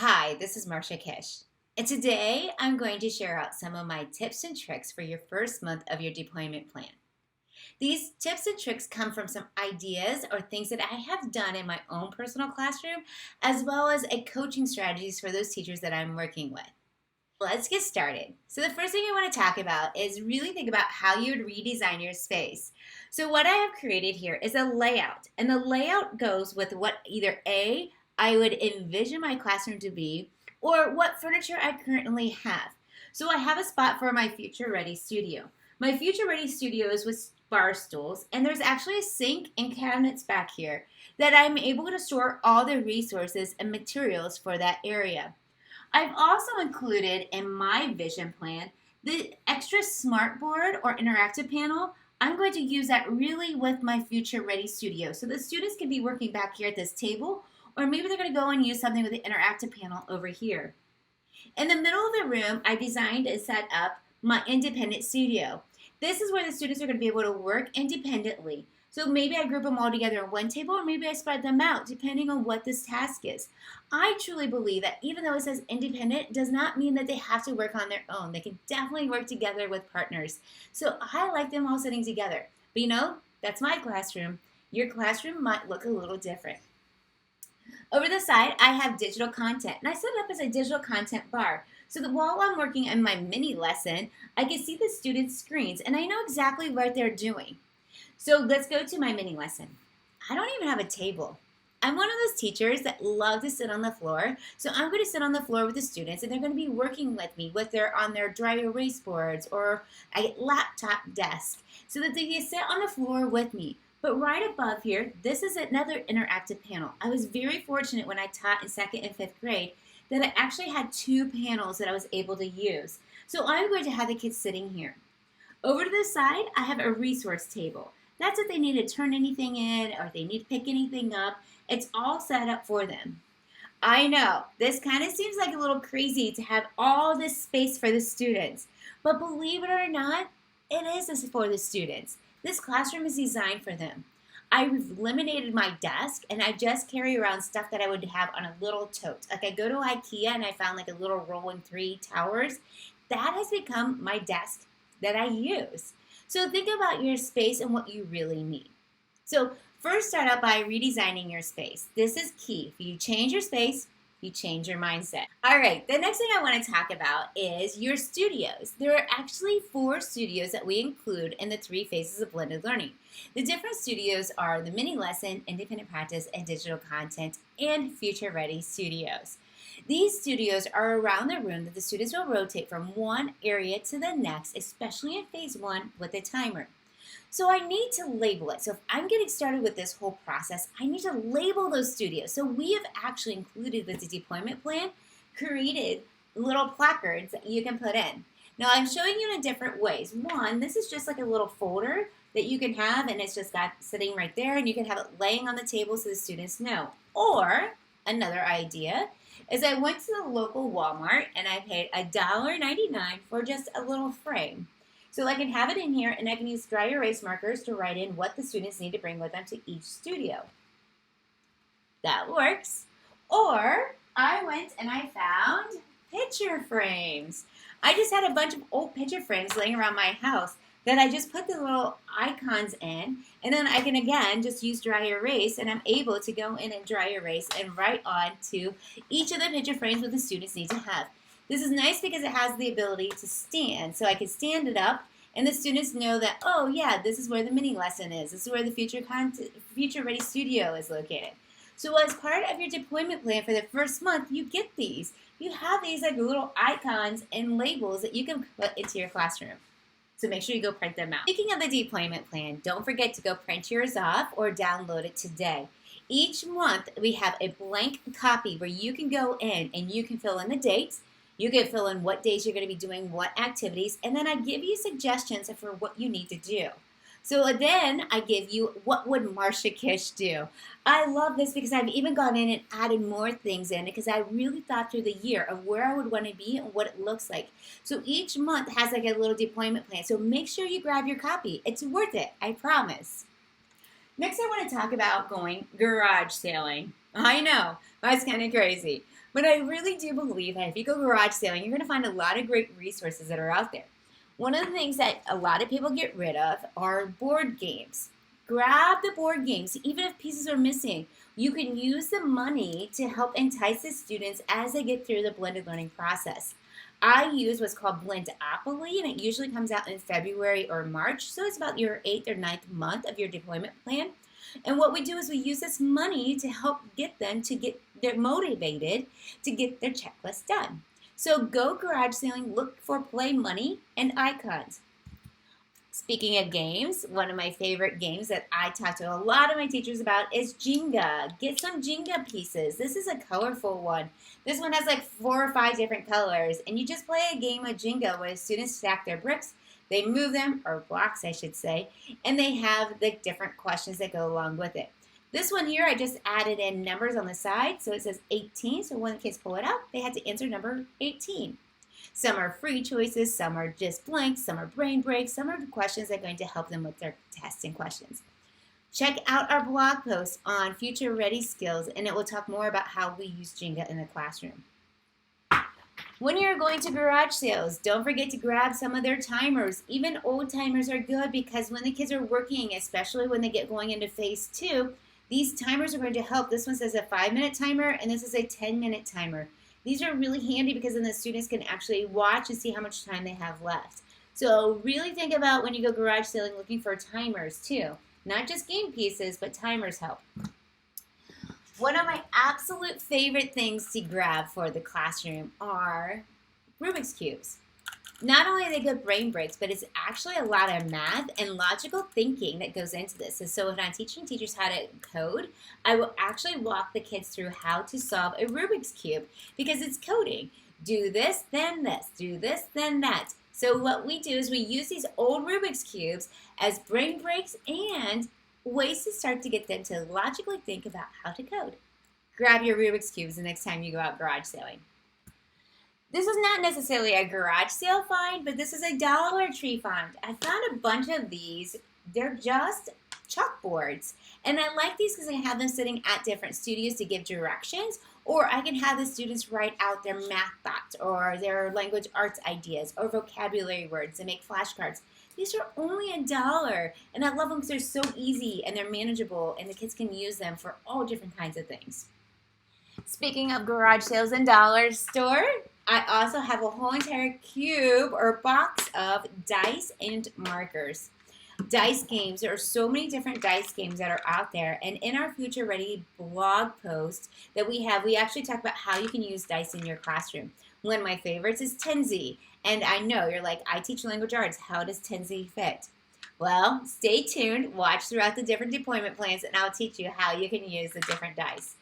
Hi, this is Marcia Kish, and today I'm going to share out some of my tips and tricks for your first month of your deployment plan. These tips and tricks come from some ideas or things that I have done in my own personal classroom, as well as a coaching strategies for those teachers that I'm working with. Let's get started. So the first thing I want to talk about is really think about how you would redesign your space. So what I have created here is a layout, and the layout goes with what either A, I would envision my classroom to be, or what furniture I currently have. So I have a spot for my future ready studio. My future ready studio is with bar stools, and there's actually a sink and cabinets back here that I'm able to store all the resources and materials for that area. I've also included in my vision plan the extra smart board or interactive panel. I'm going to use that really with my future ready studio. So the students can be working back here at this table, or maybe they're going to go and use something with the interactive panel over here. In the middle of the room, I designed and set up my independent studio. This is where the students are going to be able to work independently. So maybe I group them all together on one table, or maybe I spread them out depending on what this task is. I truly believe that even though it says independent, does not mean that they have to work on their own. They can definitely work together with partners. So I like them all sitting together. But that's my classroom. Your classroom might look a little different. Over the side, I have digital content, and I set it up as a digital content bar so that while I'm working on my mini lesson, I can see the students' screens and I know exactly what they're doing. So let's go to my mini lesson. I don't even have a table. I'm one of those teachers that love to sit on the floor. So I'm going to sit on the floor with the students, and they're going to be working with me on their dry erase boards or a laptop desk so that they can sit on the floor with me. But right above here, this is another interactive panel. I was very fortunate when I taught in 2nd and 5th grade that I actually had 2 panels that I was able to use. So I'm going to have the kids sitting here. Over to the side, I have a resource table. That's if they need to turn anything in or if they need to pick anything up. It's all set up for them. I know, this kind of seems like a little crazy to have all this space for the students. But believe it or not, it is for the students. This classroom is designed for them. I've eliminated my desk, and I just carry around stuff that I would have on a little tote. Like I go to IKEA and I found like a little rolling 3 towers. That has become my desk that I use. So think about your space and what you really need. So first start out by redesigning your space. This is key. If you change your space, you change your mindset. All right, the next thing I want to talk about is your studios. There are actually 4 studios that we include in the 3 phases of blended learning. The different studios are the mini lesson, independent practice, and digital content, and future ready studios. These studios are around the room that the students will rotate from one area to the next, especially in phase 1 with a timer. So I need to label it. So if I'm getting started with this whole process, I need to label those studios. So we have actually included with the deployment plan, created little placards that you can put in. Now I'm showing you in different ways. One, this is just like a little folder that you can have, and it's just got sitting right there, and you can have it laying on the table so the students know. Or another idea is I went to the local Walmart and I paid $1.99 for just a little frame. So I can have it in here, and I can use dry erase markers to write in what the students need to bring with them to each studio. That works. Or I went and I found picture frames. I just had a bunch of old picture frames laying around my house that I just put the little icons in, and then I can again just use dry erase, and I'm able to go in and dry erase and write on to each of the picture frames what the students need to have. This is nice because it has the ability to stand, so I can stand it up, and the students know that, oh yeah, this is where the mini lesson is. This is where the future ready studio is located. So as part of your deployment plan for the first month, you get these. You have these like little icons and labels that you can put into your classroom. So make sure you go print them out. Speaking of the deployment plan, don't forget to go print yours off or download it today. Each month we have a blank copy where you can go in and you can fill in the dates. You can fill in what days you're going to be doing what activities, and then I give you suggestions for what you need to do. So then I give you what would Marcia Kish do. I love this because I've even gone in and added more things in because I really thought through the year of where I would want to be and what it looks like. So each month has like a little deployment plan. So make sure you grab your copy. It's worth it, I promise. Next I want to talk about going garage sailing. I know, that's kind of crazy. But I really do believe that if you go garage sailing, you're going to find a lot of great resources that are out there. One of the things that a lot of people get rid of are board games. Grab the board games, even if pieces are missing. You can use the money to help entice the students as they get through the blended learning process. I use what's called Blendopoly, and it usually comes out in February or March, so it's about your 8th or ninth month of your deployment plan. And what we do is we use this money to help get them to get they're motivated to get their checklist done. So go garage sailing, look for play money and icons. Speaking of games, one of my favorite games that I talk to a lot of my teachers about is Jenga. Get some Jenga pieces. This is a colorful one. This one has like 4 or 5 different colors, and you just play a game of Jenga where students stack their bricks, they move them, or blocks I should say, and they have the different questions that go along with it. This one here, I just added in numbers on the side, so it says 18, so when the kids pull it out, they have to answer number 18. Some are free choices, some are just blanks, some are brain breaks, some are questions that are going to help them with their testing questions. Check out our blog post on Future Ready Skills, and it will talk more about how we use Jenga in the classroom. When you're going to garage sales, don't forget to grab some of their timers. Even old timers are good because when the kids are working, especially when they get going into phase 2, these timers are going to help. This one says a 5-minute timer, and this is a 10-minute timer. These are really handy because then the students can actually watch and see how much time they have left. So really think about when you go garage sailing looking for timers too. Not just game pieces, but timers help. One of my absolute favorite things to grab for the classroom are Rubik's Cubes. Not only are they good brain breaks, but it's actually a lot of math and logical thinking that goes into this. And so when I'm teaching teachers how to code, I will actually walk the kids through how to solve a Rubik's Cube because it's coding. Do this, then this. Do this, then that. So what we do is we use these old Rubik's Cubes as brain breaks and ways to start to get them to logically think about how to code. Grab your Rubik's Cubes the next time you go out garage sailing. This is not necessarily a garage sale find, but this is a Dollar Tree find. I found a bunch of these. They're just chalkboards. And I like these because I have them sitting at different studios to give directions, or I can have the students write out their math thoughts or their language arts ideas or vocabulary words and make flashcards. These are only $1, and I love them because they're so easy and they're manageable, and the kids can use them for all different kinds of things. Speaking of garage sales and dollar store, I also have a whole entire cube or box of dice and markers. Dice games, there are so many different dice games that are out there, and in our Future Ready blog post that we have, we actually talk about how you can use dice in your classroom. One of my favorites is Tenzi, and I know you're like, I teach language arts, how does Tenzi fit? Well, stay tuned, watch throughout the different deployment plans, and I'll teach you how you can use the different dice.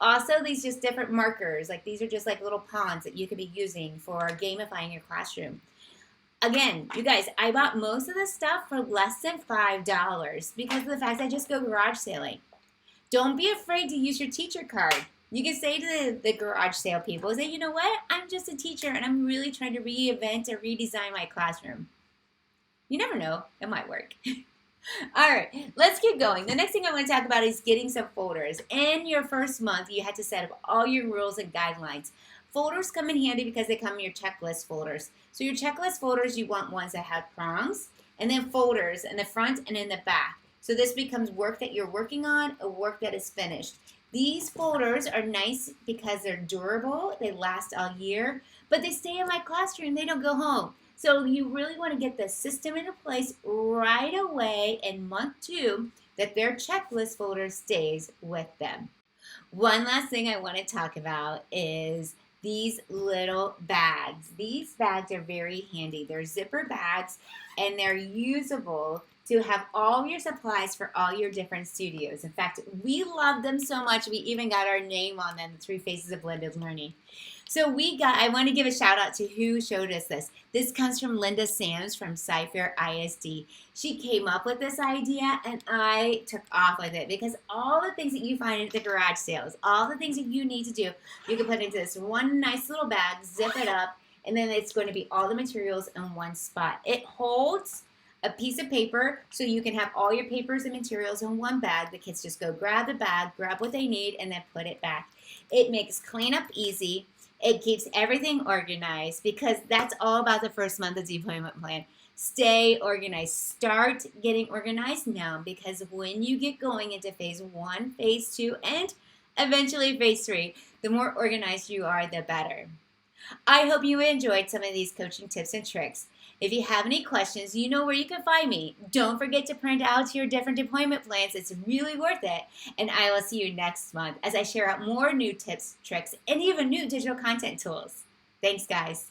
Also, these just different markers, like these are just like little pawns that you could be using for gamifying your classroom. Again, you guys, I bought most of this stuff for less than $5 because of the fact I just go garage sailing. Don't be afraid to use your teacher card. You can say to the garage sale people, say, you know what, I'm just a teacher and I'm really trying to reinvent or redesign my classroom. You never know, it might work. All right, let's keep going. The next thing I want to talk about is getting some folders. In your first month, you had to set up all your rules and guidelines. Folders come in handy because they come in your checklist folders. So your checklist folders, you want ones that have prongs, and then folders in the front and in the back. So this becomes work that you're working on, or work that is finished. These folders are nice because they're durable, they last all year, but they stay in my classroom, they don't go home. So you really want to get the system into place right away in month 2 that their checklist folder stays with them. One last thing I want to talk about is these little bags. These bags are very handy. They're zipper bags and they're usable to have all your supplies for all your different studios. In fact, we love them so much we even got our name on them, the 3 Phases of Blended Learning. So I want to give a shout out to who showed us this. This comes from Linda Sams from Cypher ISD. She came up with this idea and I took off with it because all the things that you find at the garage sales, all the things that you need to do, you can put into this one nice little bag, zip it up, and then it's going to be all the materials in one spot. It holds a piece of paper so you can have all your papers and materials in one bag. The kids just go grab the bag, grab what they need, and then put it back. It makes cleanup easy. It keeps everything organized because that's all about the first month of deployment plan. Stay organized. Start getting organized now because when you get going into phase 1, phase 2, and eventually phase 3, the more organized you are, the better. I hope you enjoyed some of these coaching tips and tricks. If you have any questions, you know where you can find me. Don't forget to print out your different deployment plans. It's really worth it. And I will see you next month as I share out more new tips, tricks, and even new digital content tools. Thanks, guys.